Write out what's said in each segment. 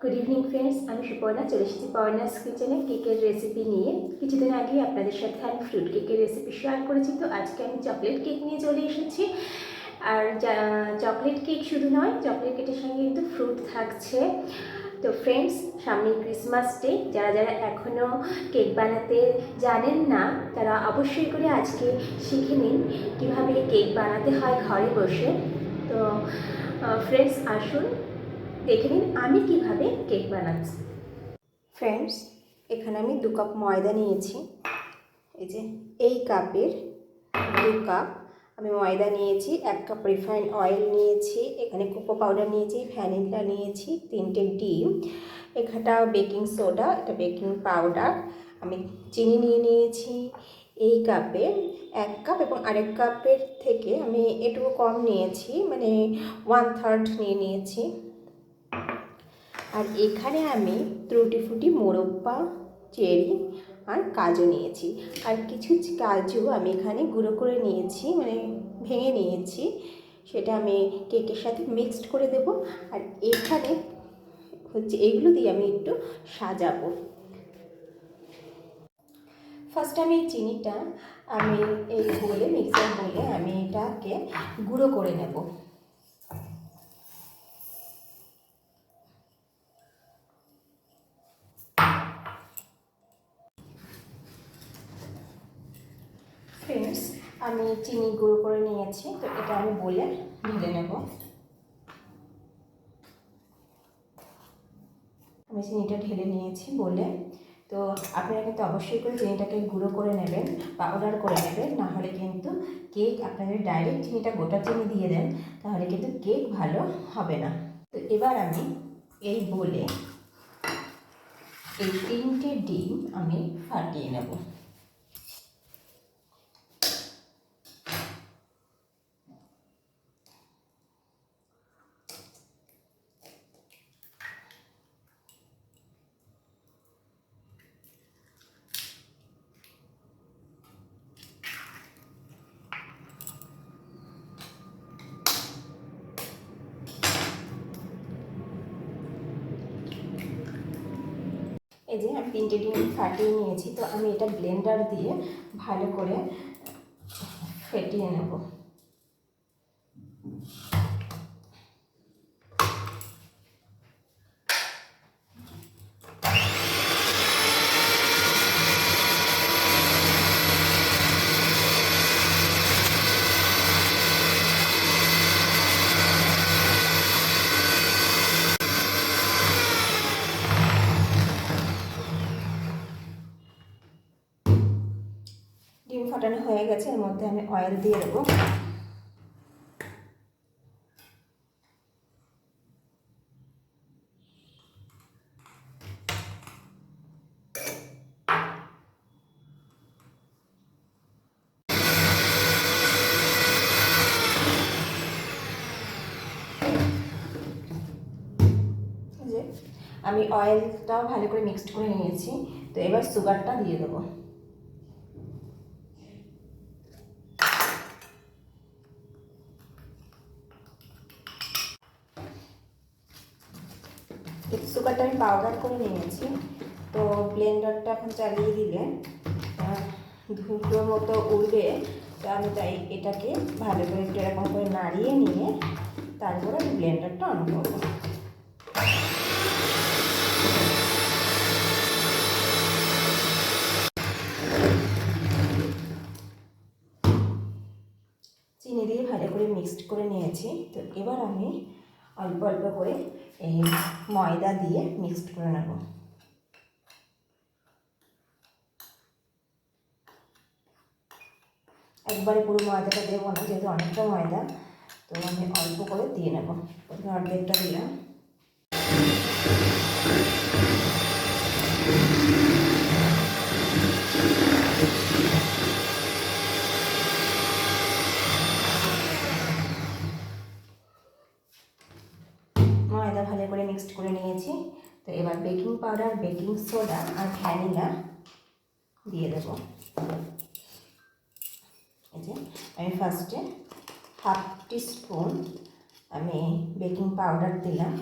Good evening friends, আমি সুপর্ণা চলে এসেছি পর্ণাস কিচেনে কেকের রেসিপি নিয়ে। কিছুদিন আগে আপনাদের সাথে আমি ফ্রুট কেকের রেসিপি শেয়ার করেছি, তো আজকে আমি চকলেট কেক নিয়ে চলে এসেছি। আর চকলেট কেক শুধু নয়, চকলেট কেকের সঙ্গে কিন্তু ফ্রুট থাকছে। তো ফ্রেন্ডস, সামনে ক্রিসমাস ডে, যারা যারা এখনও কেক বানাতে জানেন না তারা অবশ্যই করে আজকে শিখে নিন কীভাবে কেক বানাতে হয় ঘরে বসে। তো ফ্রেন্ডস, আসুন দেখে নিন আমি কিভাবে কেক বানাচ্ছি। ফ্রেন্ডস, এখানে আমি 2 কাপ ময়দা নিয়েছি। এই যে এই কাপের 2 কাপ আমি ময়দা নিয়েছি। 1 কাপ রিফাইন অয়েল নিয়েছি, এখানে কোকো পাউডার নিয়েছি, ভ্যানিলা নিয়েছি, 3টে ডিম, এখানটা বেকিং সোডা, এটা বেকিং পাউডার, আমি চিনি নিয়ে নিয়েছি। এই কাপে 1 কাপ এবং আরেক কাপের থেকে আমি একটু কম নিয়েছি, মানে 1/3 নিয়ে নিয়েছি। আর এখানে আমি টুটি ফ্রুটি, মোরব্বা, চেরি আর কাজু নিয়েছি। আর কিছু কাজু আমি এখানে গুঁড়ো করে নিয়েছি, মানে ভেঙে নিয়েছি, সেটা আমি কেকের সাথে মিক্সড করে দেব। আর এখানে হচ্ছে এগুলো দিয়ে আমি একটু সাজাবো। ফার্স্ট আমি এই চিনিটা আমি এই বলে মিক্সার বলে আমি এটাকে গুঁড়ো করে নেব। ফ্রেন্ডস, আমি চিনি গুঁড়ো করে নিয়েছি, তো এটা আমি বলে ঢেলে নেব। আমি চিনিটা ঢেলে নিয়েছি বলে। তো আপনারা কিন্তু অবশ্যই করে চিনিটাকে গুঁড়ো করে নেবেন, পাউডার করে নেবেন, না হলে কিন্তু কেক আপনাদের ডাইরেক্ট চিনিটা গোটা চিনি দিয়ে দেন তাহলে কিন্তু কেক ভালো হবে না। তো এবার আমি এই বলে এই 3টে ডিম আমি ফাটিয়ে নেব। এই যে আমি 3টে ডিম ফাটিয়ে নিয়েছি, তো আমি এটা ব্লেন্ডার দিয়ে ভালো করে ফেটিয়ে নেব। ডিম ফাটানো হয়ে গেছে, এর মধ্যে আমি অয়েল দিয়ে দেবো। যে আমি অয়েলটাও ভালো করে মিক্সড করে নিয়েছি, তো এবার সুগারটা দিয়ে দেবো। সুগারটা আমি পাউডার করে নিয়েছি, তো ব্লেন্ডারটা এখন চালিয়ে দিলে ধুলোর মতো উঠবে। তো আমি তাই এটাকে ভালো করে একটু এরকম করে নাড়িয়ে নিয়ে তারপরে আমি ব্লেন্ডারটা অন করবো। চিনি দিয়ে ভালো করে মিক্সড করে নিয়েছি, তো এবার আমি অল্প অল্প করে এই ময়দা দিয়ে মিক্সড করে নেব। একবারে পুরো ময়দাটা দেবো না, যেহেতু অনেকটা ময়দা, তো আমি অল্প করে দিয়ে নেব। প্রথমে অর্ধেকটা দিলাম। ময়দা ভালো করে মিক্সড করে নিয়েছি, তো এবার বেকিং পাউডার, বেকিং সোডা আর ভ্যানিলা দিয়ে দেবো। এই যে আমি ফার্স্টে 1/2 টিস্পুন আমি বেকিং পাউডার দিলাম।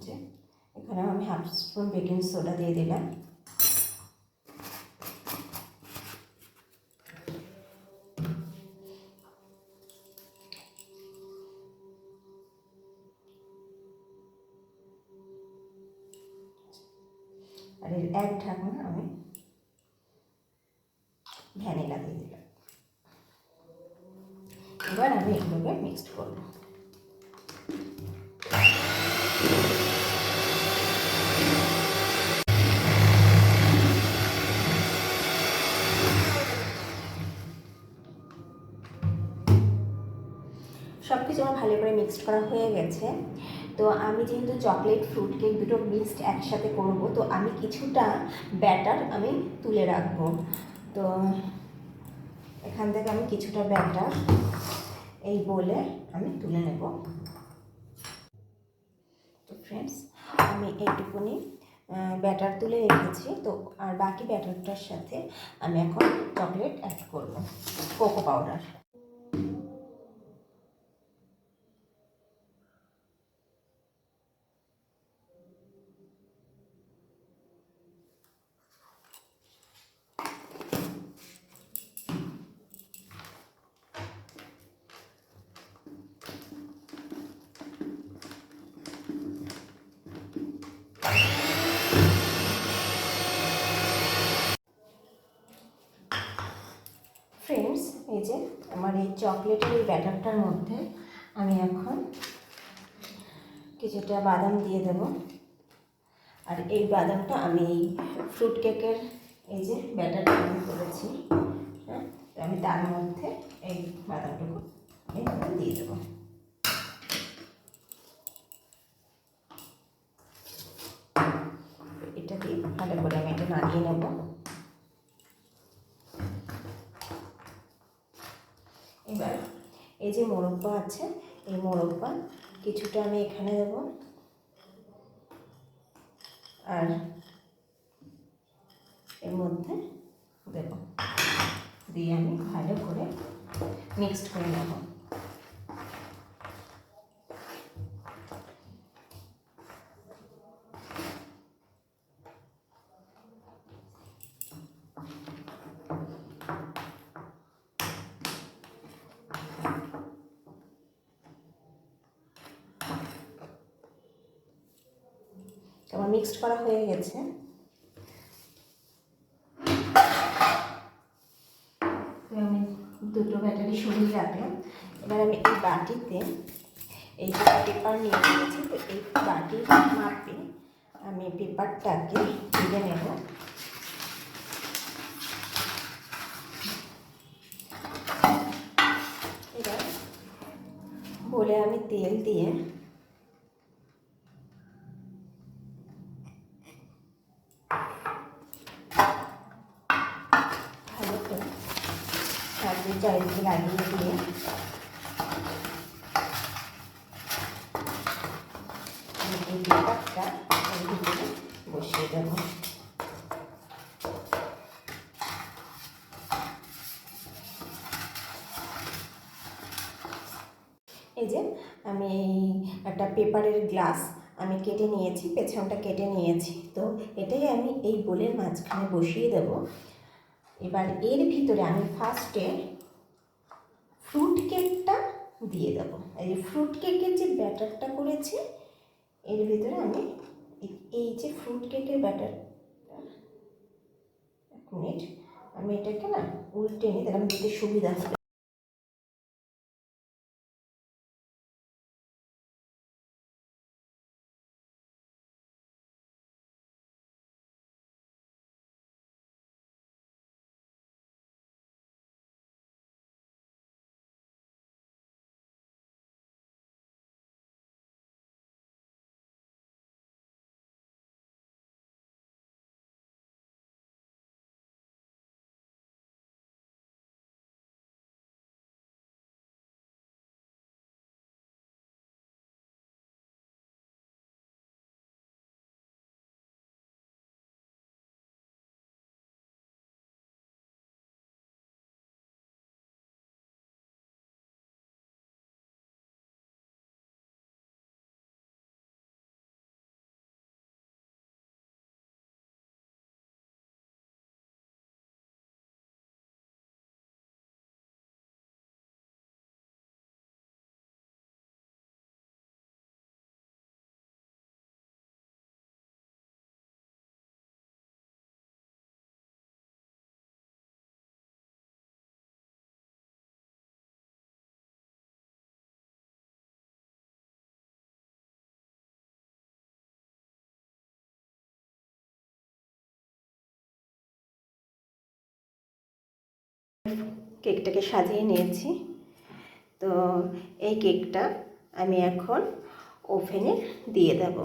যে এখানে আমি হাফ স্পুন বেকিং সোডা দিয়ে দিলাম। আর এর এক ঢাকনা আমি ভ্যানিলা দিয়ে দিলাম। এবার আমি এগুলোকে মিক্সড করবো। সব কিছু আমার ভালো করে মিক্সড করা হয়ে গেছে। তো আমি যেহেতু চকলেট ফ্রুট কেক দুটো মিক্সড একসাথে করব, তো আমি কিছুটা ব্যাটার আমি তুলে রাখবো। তো এখান থেকে আমি কিছুটা ব্যাটার এই বলে আমি তুলে নেব। তো ফ্রেন্ডস, আমি এইটুকুনি ব্যাটার তুলে রেখেছি। তো আর বাকি ব্যাটারটার সাথে আমি এখন চকলেট অ্যাড করব, কোকো পাউডার। ফ্রেন্ডস, এই যে আমার এই চকলেটের এই ব্যাটারটার মধ্যে আমি এখন কিছুটা বাদাম দিয়ে দেব। আর এই বাদামটা আমি এই ফ্রুট কেকের এই যে ব্যাটারটা আমি করেছি, হ্যাঁ, আমি তার মধ্যে এই বাদামটুকু আমি দিয়ে দেবো। এটা দিয়ে ভালো করে আমি এটা নাড়িয়ে নেব। এবার এই যে মোরব্বা আছে, এই মোরব্বা কিছুটা আমি এখানে দেব, আর এর মধ্যে দেব, দিয়ে আমি ভালো করে মিক্সড করে নেব। আমার মিক্সড করা হয়ে গেছে। তো আমি দুটো ব্যাটারি সরিয়ে রাখলাম। এবার আমি এই বাটিতে এই যে পেপার নিয়ে নিয়েছি, তো এই বাটির মাপে আমি পেপারটাকে তুলে নেব। এবার বলে আমি তেল দিয়ে ভালো করে চারিদিকে লাগিয়ে দিয়ে আমি এই পেপারটা এর ভিতরে বসিয়ে দেবো। এই যে আমি একটা পেপারের গ্লাস আমি কেটে নিয়েছি, পেছনটা কেটে নিয়েছি। তো এটাই আমি এই বোলের মাঝখানে বসিয়ে দেব। এবার এর ভিতরে আমি ফার্স্টে ফ্রুট কেকটা দিয়ে দেবো। এই ফ্রুট কেকের যে ব্যাটারটা করেছি এর ভিতরে আমি এই যে ফ্রুট কেকের ব্যাটারটা, এক মিনিট, আমি এটাকে না উল্টে নিই, তাহলে আমি দিতে সুবিধা হবে। কেকটাকে সাজিয়ে নিয়েছি। তো এই কেকটা আমি এখন ওভেনে দিয়ে দেব।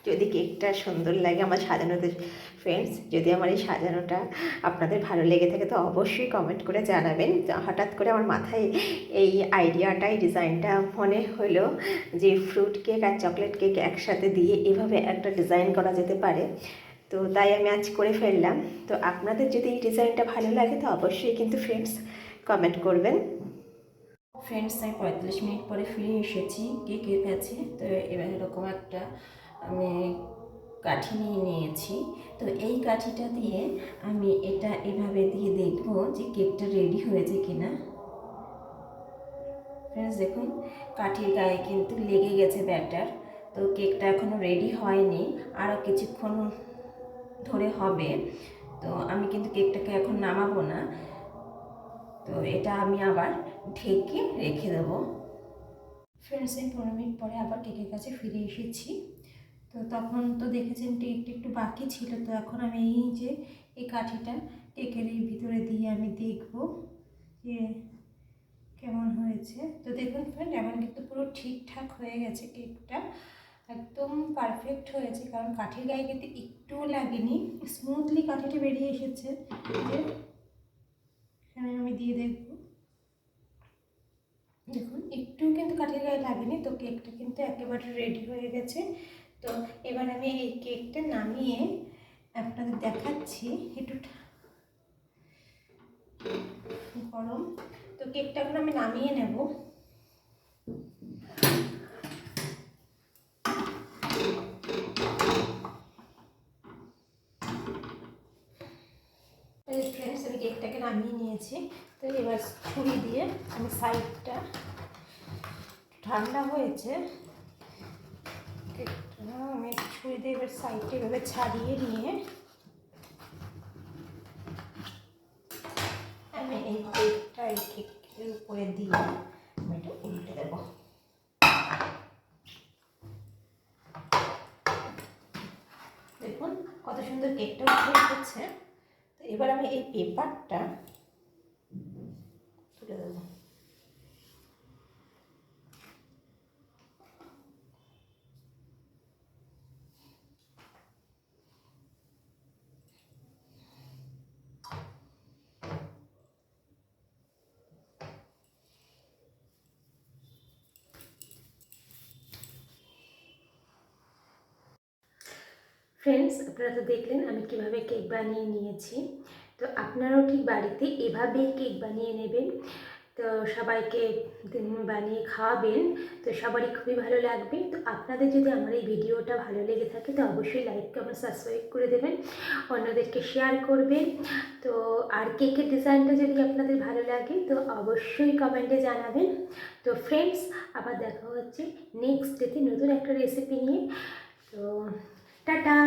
যদি কেকটা সুন্দর লাগে আমার সাজানোতে ফ্রেন্ডস, যদি আমার এই সাজানোটা আপনাদের ভালো লেগে থাকে তো অবশ্যই কমেন্ট করে জানাবেন। হঠাৎ করে আমার মাথায় এই আইডিয়াটা, এই ডিজাইনটা মনে হলো যে ফ্রুট কেক আর চকলেট কেক একসাথে দিয়ে এভাবে একটা ডিজাইন করা যেতে পারে। তো তাই আমি আজ করে ফেললাম। তো আপনাদের যদি এই ডিজাইনটা ভালো লাগে তো অবশ্যই কিন্তু ফ্রেন্ডস কমেন্ট করবেন। ফ্রেন্ডস, আমি 45 মিনিট পরে ফিরে এসেছি কেকের কাছে। তো এবার এরকম একটা আমি কাঠি নিয়ে নিয়েছি। তো এই কাঠিটা দিয়ে আমি এটা এভাবে দিয়ে দেখব যে কেকটা রেডি হয়েছে কিনা। ফ্রেন্ডস দেখুন, কাঠির গায়ে কিন্তু লেগে গেছে ব্যাটার। তো কেকটা এখনও রেডি হয়নি, আরও কিছুক্ষণ ধরে হবে। তো আমি কিন্তু কেকটাকে এখন নামাবো না, তো এটা আমি আবার ঢেকে রেখে দেবো। ফ্রেন্ডস, এই 15 মিনিট পরে আবার কেকের কাছে ফিরে এসেছি। তো তখন তো দেখেছেন কেকটা একটু বাকি ছিল। তো এখন আমি এই যে এই কাঠিটা কেকের এই ভিতরে দিয়ে আমি দেখব যে কেমন হয়েছে। তো দেখুন ফ্রেন্ড, এখন কিন্তু পুরো ঠিকঠাক হয়ে গেছে, কেকটা একদম পারফেক্ট হয়েছে। কারণ কাঠির গায়ে কিন্তু একটুও লাগেনি, স্মুথলি কাঠিটা বেরিয়ে এসেছে। এখানে আমি দিয়ে দেখব, দেখুন একটু কিন্তু কাঠির গায়ে লাগেনি। তো কেকটা কিন্তু একেবারে রেডি হয়ে গেছে। তো এবার আমি এই কেকটা নামিয়ে আপনাদের দেখাচ্ছি। একটু গরম, তো কেকটা এখন আমি নামিয়ে নেব। ফ্রেন্ডস, আমি কেকটাকে নামিয়ে নিয়েছি। তো এবার ছুরি দিয়ে আমি সাইডটা, ঠান্ডা হয়েছে কেকটা, আমি ছুরি দিয়ে এবার সাইডটা এভাবে ছাড়িয়ে নিয়ে আমি এই কেকটা এই কেকের উপরে দিয়ে আমি এটা উল্টে দেব। দেখুন কত সুন্দর কেকটা উঠে এসেছে। তো এবার আমি এই পেপারটা তুলে দেবো। ফ্রেন্ডস, আপনারা তো দেখলেন আমি কিভাবে কেক বানিয়ে নিয়েছি। তো আপনারাও ঠিক বাড়িতে এভাবেই কেক বানিয়ে নেবেন। তো সবাইকে বানিয়ে খাওয়াবেন, তো সবারই খুবই ভালো লাগবে। তো আপনাদের যদি আমার এই ভিডিওটা ভালো লেগে থাকে তো অবশ্যই লাইক, কমেন্ট, সাবস্ক্রাইব করে দেবেন, অন্যদেরকে শেয়ার করবেন। তো আর কেকের ডিজাইনটা যদি আপনাদের ভালো লাগে তো অবশ্যই কমেন্টে জানাবেন। তো ফ্রেন্ডস, আবার দেখা হচ্ছে নেক্সট ডেতে নতুন একটা রেসিপি নিয়ে। তো টাটা।